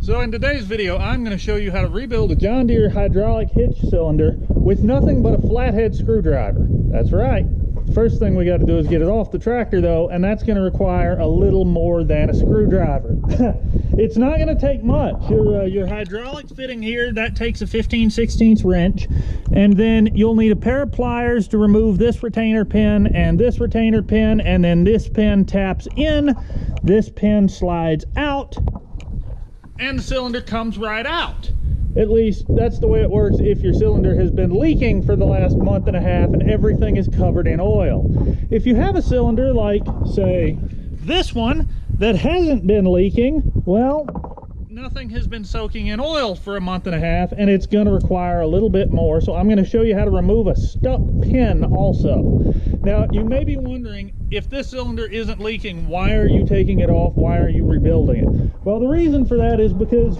So in today's video, I'm going to show you how to rebuild a John Deere hydraulic hitch cylinder with nothing but a flathead screwdriver. That's right. First thing we got to do is get it off the tractor though, and that's going to require a little more than a screwdriver. It's not going to take much. Your hydraulic fitting here, that takes a 15/16 wrench, and then you'll need a pair of pliers to remove this retainer pin and this retainer pin, and then this pin taps in, this pin slides out, and the cylinder comes right out. At least that's the way it works if your cylinder has been leaking for the last month and a half and everything is covered in oil. If you have a cylinder like, say, this one that hasn't been leaking, well, nothing has been soaking in oil for a month and a half, and it's going to require a little bit more. So I'm going to show you how to remove a stuck pin also. Now, you may be wondering, if this cylinder isn't leaking, why are you taking it off? Why are you rebuilding it? Well, the reason for that is because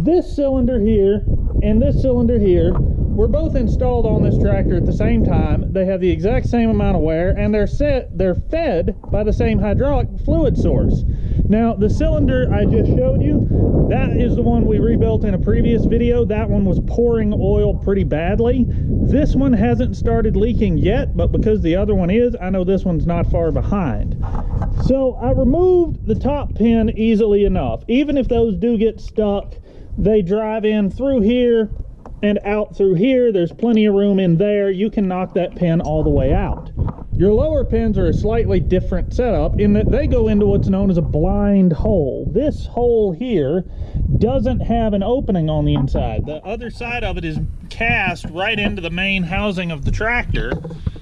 this cylinder here and this cylinder here were both installed on this tractor at the same time. They have the exact same amount of wear, and they're fed by the same hydraulic fluid source. Now, the cylinder I just showed you, that is the one we rebuilt in a previous video. That one was pouring oil pretty badly. This one hasn't started leaking yet, but because the other one is, I know this one's not far behind. So I removed the top pin easily enough. Even if those do get stuck, they drive in through here and out through here. There's plenty of room in there. You can knock that pin all the way out. Your lower pins are a slightly different setup in that they go into what's known as a blind hole. This hole here doesn't have an opening on the inside. The other side of it is cast right into the main housing of the tractor,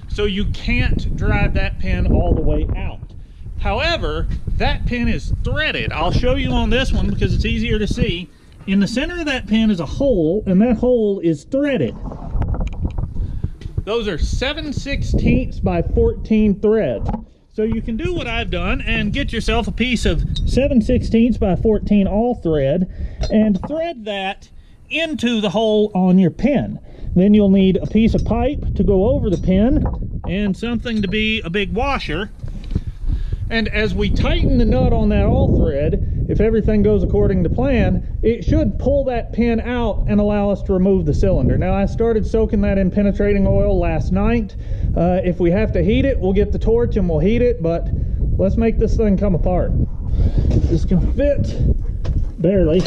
so you can't drive that pin all the way out. However, that pin is threaded. I'll show you on this one because it's easier to see. In the center of that pin is a hole, and that hole is threaded. Those are 7/16 by 14 threads. So you can do what I've done and get yourself a piece of 7/16 by 14 all thread and thread that into the hole on your pin. Then you'll need a piece of pipe to go over the pin and something to be a big washer. And as we tighten the nut on that all thread, if everything goes according to plan, it should pull that pin out and allow us to remove the cylinder. Now, I started soaking that in penetrating oil last night. If we have to heat it, we'll get the torch and we'll heat it, but let's make this thing come apart. This can fit, barely.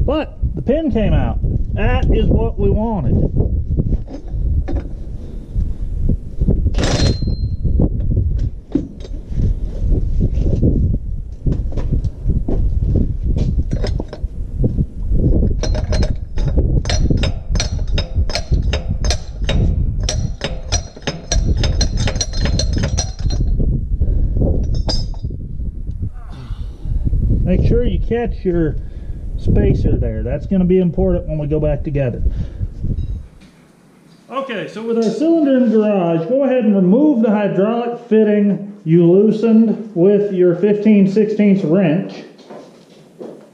But the pin came out. That is what we wanted. Make sure you catch your spacer there. That's going to be important when we go back together. Okay, so with our cylinder in the garage, go ahead and remove the hydraulic fitting you loosened with your 15/16 wrench.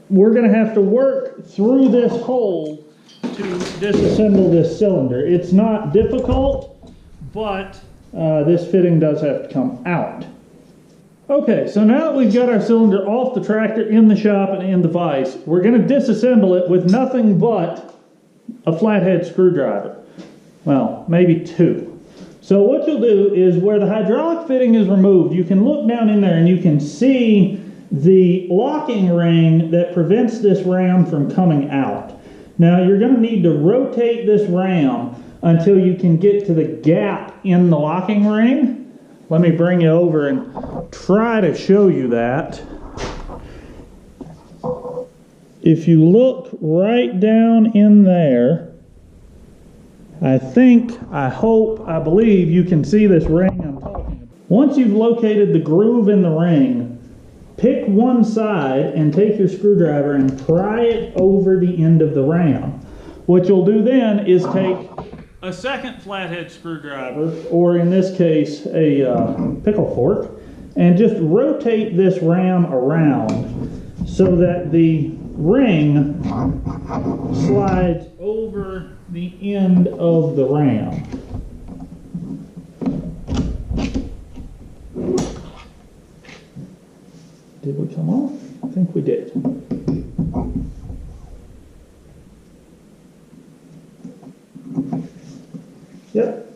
We're going to have to work through this hole to disassemble this cylinder. It's not difficult, but this fitting does have to come out. Okay, so now that we've got our cylinder off the tractor, in the shop, and in the vise, we're going to disassemble it with nothing but a flathead screwdriver. Well, maybe two. So what you'll do is where the hydraulic fitting is removed, you can look down in there and you can see the locking ring that prevents this ram from coming out. Now, you're going to need to rotate this ram until you can get to the gap in the locking ring. Let me bring you over and try to show you that. If you look right down in there, I think, I hope, I believe you can see this ring I'm talking about. Once you've located the groove in the ring, pick one side and take your screwdriver and pry it over the end of the ram. What you'll do then is take a second flathead screwdriver, or in this case a pickle fork, and just rotate this ram around so that the ring slides over the end of the ram. Did we come off? I think we did. Yep,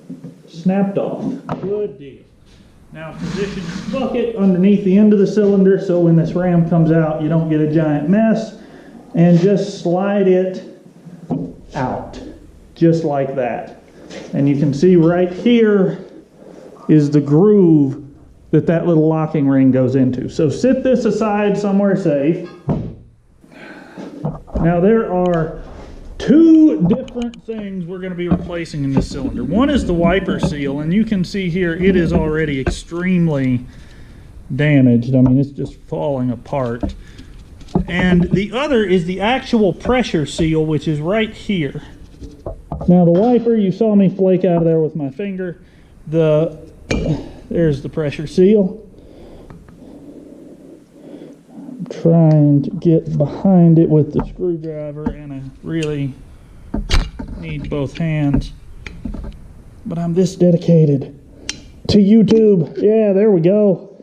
snapped off. Good deal. Now position your bucket underneath the end of the cylinder so when this ram comes out you don't get a giant mess, and just slide it out just like that. And you can see right here is the groove that little locking ring goes into. So sit this aside somewhere safe. Now there are two different things we're going to be replacing in this cylinder. One is the wiper seal, and you can see here it is already extremely damaged. I mean, it's just falling apart. And the other is the actual pressure seal, which is right here. Now the wiper, you saw me flake out of there with my finger. There's the pressure seal. I'm trying to get behind it with the screwdriver, and I really need both hands. But I'm this dedicated to YouTube. Yeah, there we go.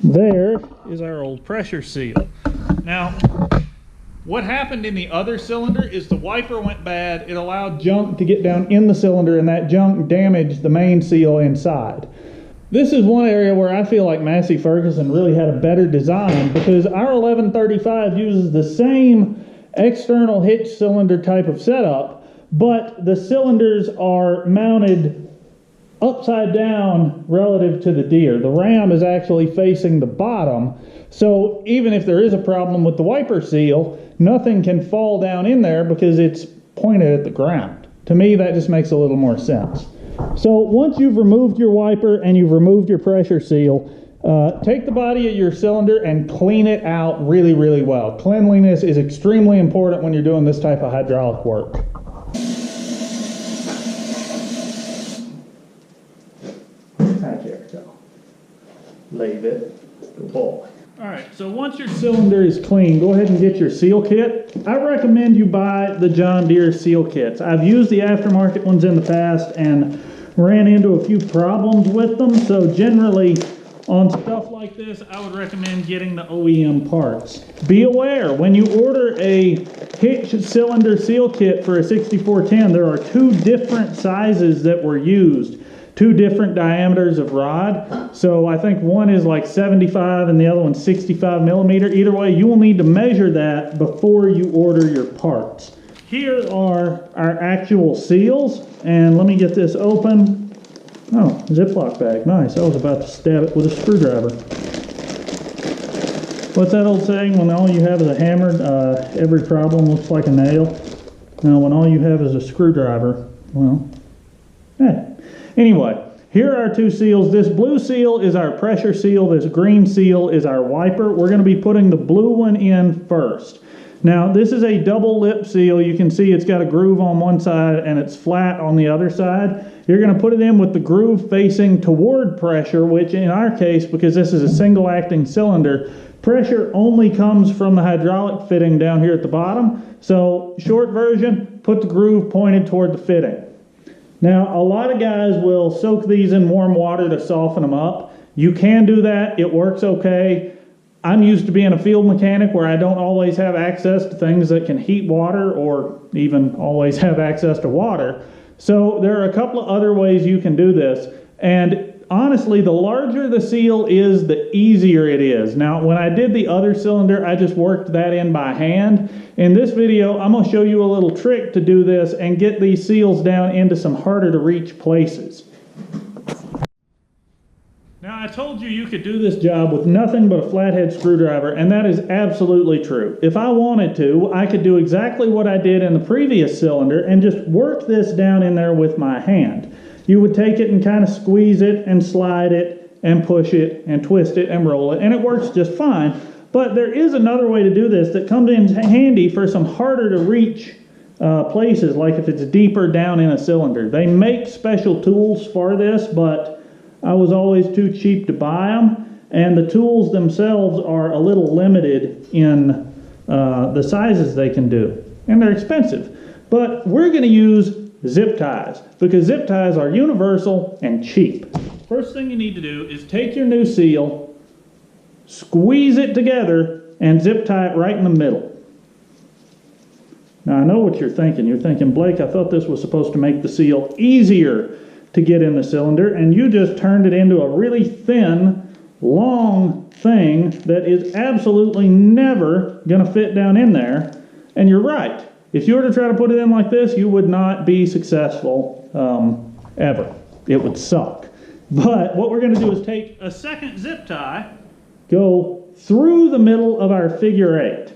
There is our old pressure seal. Now, what happened in the other cylinder is the wiper went bad. It allowed junk to get down in the cylinder, and that junk damaged the main seal inside. This is one area where I feel like Massey Ferguson really had a better design, because our 1135 uses the same external hitch cylinder type of setup, but the cylinders are mounted upside down relative to the Deere. The ram is actually facing the bottom, so even if there is a problem with the wiper seal, nothing can fall down in there because it's pointed at the ground. To me, that just makes a little more sense. So once you've removed your wiper and you've removed your pressure seal, take the body of your cylinder and clean it out really, really well. Cleanliness is extremely important when you're doing this type of hydraulic work. There we go. Leave it. Good boy. Alright, so once your cylinder is clean, go ahead and get your seal kit. I recommend you buy the John Deere seal kits. I've used the aftermarket ones in the past and ran into a few problems with them, so generally on stuff like this, I would recommend getting the OEM parts. Be aware, when you order a hitch cylinder seal kit for a 6410, there are two different sizes that were used. Two different diameters of rod. So I think one is like 75 and the other one's 65 millimeter. Either way, you will need to measure that before you order your parts. Here are our actual seals, and let me get this open. Oh, Ziploc bag, nice. I was about to stab it with a screwdriver. What's that old saying? When all you have is a hammer, every problem looks like a nail. Now, when all you have is a screwdriver, well, Anyway, here are our two seals. This blue seal is our pressure seal. This green seal is our wiper. We're going to be putting the blue one in first. Now, this is a double lip seal. You can see it's got a groove on one side and it's flat on the other side. You're going to put it in with the groove facing toward pressure, which in our case, because this is a single acting cylinder, pressure only comes from the hydraulic fitting down here at the bottom. So, short version, put the groove pointed toward the fitting. Now, a lot of guys will soak these in warm water to soften them up. You can do that. It works okay. I'm used to being a field mechanic where I don't always have access to things that can heat water or even always have access to water. So there are a couple of other ways you can do this. And honestly, the larger the seal is, the easier it is. Now, when I did the other cylinder, I just worked that in by hand. In this video, I'm going to show you a little trick to do this and get these seals down into some harder to reach places. Now, I told you you could do this job with nothing but a flathead screwdriver, and that is absolutely true. If I wanted to, I could do exactly what I did in the previous cylinder and just work this down in there with my hand. You would take it and kind of squeeze it and slide it and push it and twist it and roll it, and it works just fine. But there is another way to do this that comes in handy for some harder to reach places, like if it's deeper down in a cylinder. They make special tools for this, but I was always too cheap to buy them, and the tools themselves are a little limited in the sizes they can do, and they're expensive. But we're going to use zip ties because zip ties are universal and cheap. First thing you need to do is take your new seal, squeeze it together, and zip tie it right in the middle. Now I know what you're thinking. You're thinking, Blake, I thought this was supposed to make the seal easier to get in the cylinder, and you just turned it into a really thin, long thing that is absolutely never going to fit down in there. And you're right. If you were to try to put it in like this, you would not be successful ever. It would suck. But what we're going to do is take a second zip tie, go through the middle of our figure eight.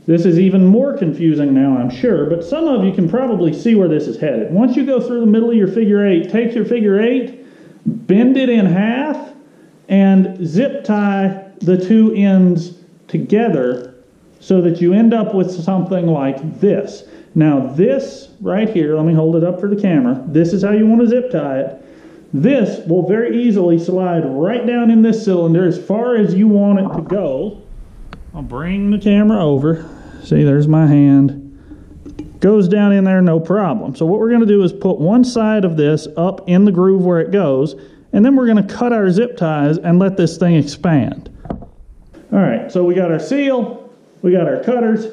This is even more confusing now, I'm sure, but some of you can probably see where this is headed. Once you go through the middle of your figure eight, take your figure eight, bend it in half, and zip tie the two ends together so that you end up with something like this. Now this right here, let me hold it up for the camera. This is how you want to zip tie it. This will very easily slide right down in this cylinder as far as you want it to go. I'll bring the camera over. See, there's my hand. Goes down in there, no problem. So what we're going to do is put one side of this up in the groove where it goes, and then we're going to cut our zip ties and let this thing expand. All right, so we got our seal, we got our cutters.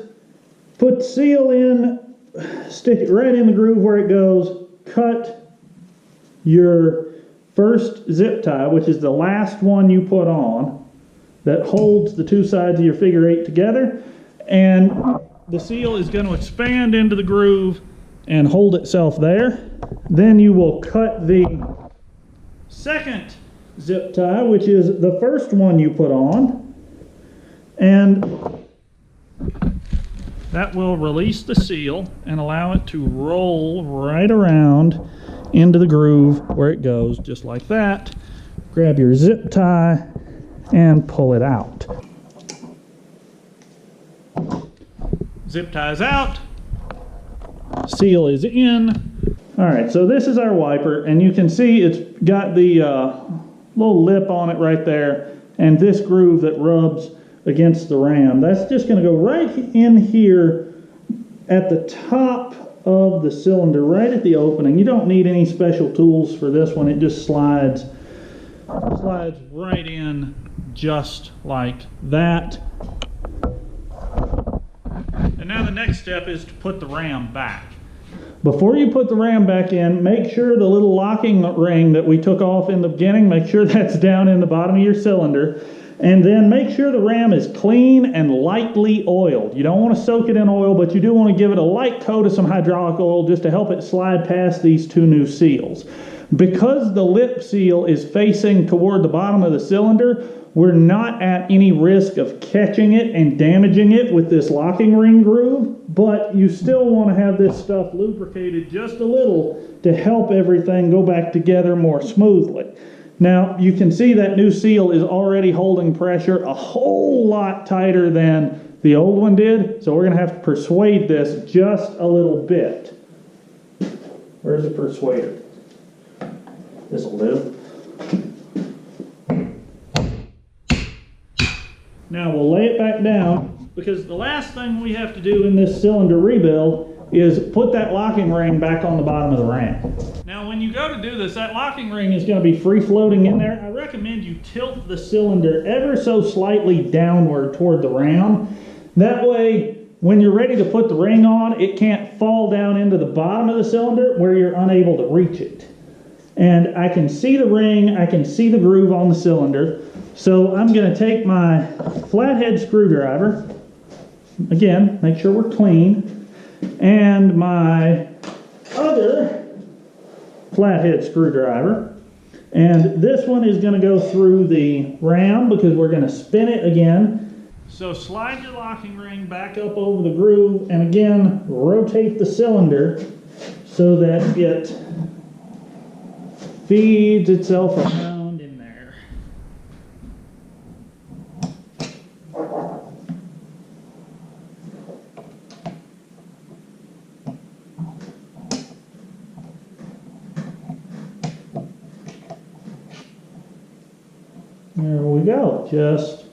Put the seal in, stick it right in the groove where it goes, cut your first zip tie, which is the last one you put on, that holds the two sides of your figure eight together, and the seal is going to expand into the groove and hold itself there. Then you will cut the second zip tie, which is the first one you put on, and that will release the seal and allow it to roll right around into the groove where it goes, just like that. Grab your zip tie and pull it out. Zip tie's out, seal is in. All right, so this is our wiper, and you can see it's got the little lip on it right there, and this groove that rubs against the ram. That's just going to go right in here at the top of the cylinder, right at the opening. You don't need any special tools for this one. It just slides right in just like that. And now the next step is to put the ram back. Before you put the ram back in, make sure the little locking ring that we took off in the beginning, make sure that's down in the bottom of your cylinder. And then make sure the ram is clean and lightly oiled. You don't want to soak it in oil, but you do want to give it a light coat of some hydraulic oil just to help it slide past these two new seals. Because the lip seal is facing toward the bottom of the cylinder, we're not at any risk of catching it and damaging it with this locking ring groove, but you still want to have this stuff lubricated just a little to help everything go back together more smoothly. Now, you can see that new seal is already holding pressure a whole lot tighter than the old one did, so we're going to have to persuade this just a little bit. Where's the persuader? This will do. Now we'll lay it back down, because the last thing we have to do in this cylinder rebuild is put that locking ring back on the bottom of the ram. Now when you go to do this, that locking ring is going to be free floating in there. I recommend you tilt the cylinder ever so slightly downward toward the ram. That way, when you're ready to put the ring on, it can't fall down into the bottom of the cylinder where you're unable to reach it. And I can see the ring, I can see the groove on the cylinder. So I'm going to take my flathead screwdriver, again, make sure we're clean, and my other flathead screwdriver, and this one is going to go through the ram because we're going to spin it again. So slide your locking ring back up over the groove, and again, rotate the cylinder so that it feeds itself around in there. There we go, just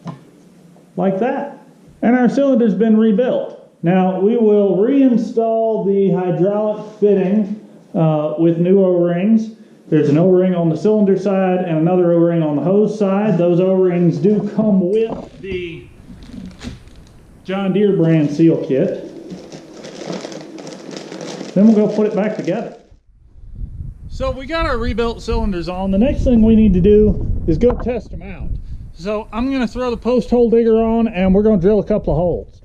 like that. And our cylinder's been rebuilt. Now we will reinstall the hydraulic fitting with new O-rings. There's an O-ring on the cylinder side and another O-ring on the hose side. Those O-rings do come with the John Deere brand seal kit. Then we'll go put it back together. So we got our rebuilt cylinders on. The next thing we need to do is go test them out. So I'm going to throw the post hole digger on and we're going to drill a couple of holes.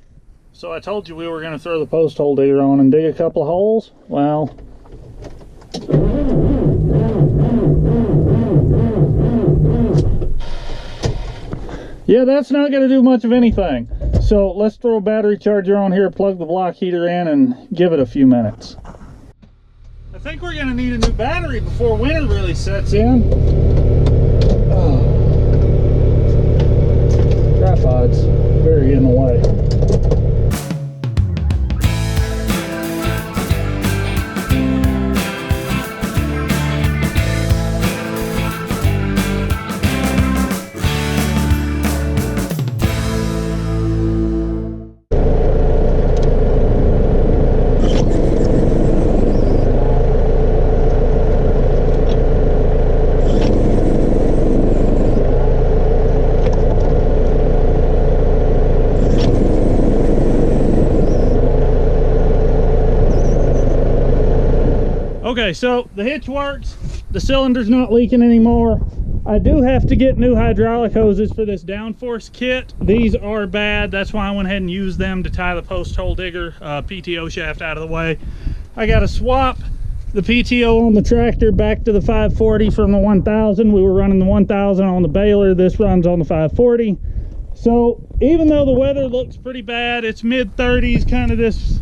So I told you we were going to throw the post hole digger on and dig a couple of holes. Well, yeah, that's not going to do much of anything. So let's throw a battery charger on here, plug the block heater in, and give it a few minutes. I think we're going to need a new battery before winter really sets in. Oh. Tripod's very in the way. Okay, so the hitch works, the cylinder's not leaking anymore. I do have to get new hydraulic hoses for this downforce kit. These are bad, that's why I went ahead and used them to tie the post hole digger PTO shaft out of the way. I got to swap the PTO on the tractor back to the 540 from the 1000. We were running the 1000 on the baler, this runs on the 540. So even though the weather looks pretty bad, it's mid-30s, kind of this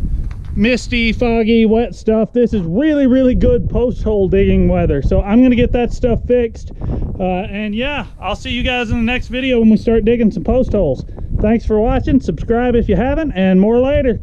misty, foggy, wet stuff. This is really, really good post hole digging weather. So I'm going to get that stuff fixed. And yeah, I'll see you guys in the next video when we start digging some post holes. Thanks for watching. Subscribe if you haven't, and more later.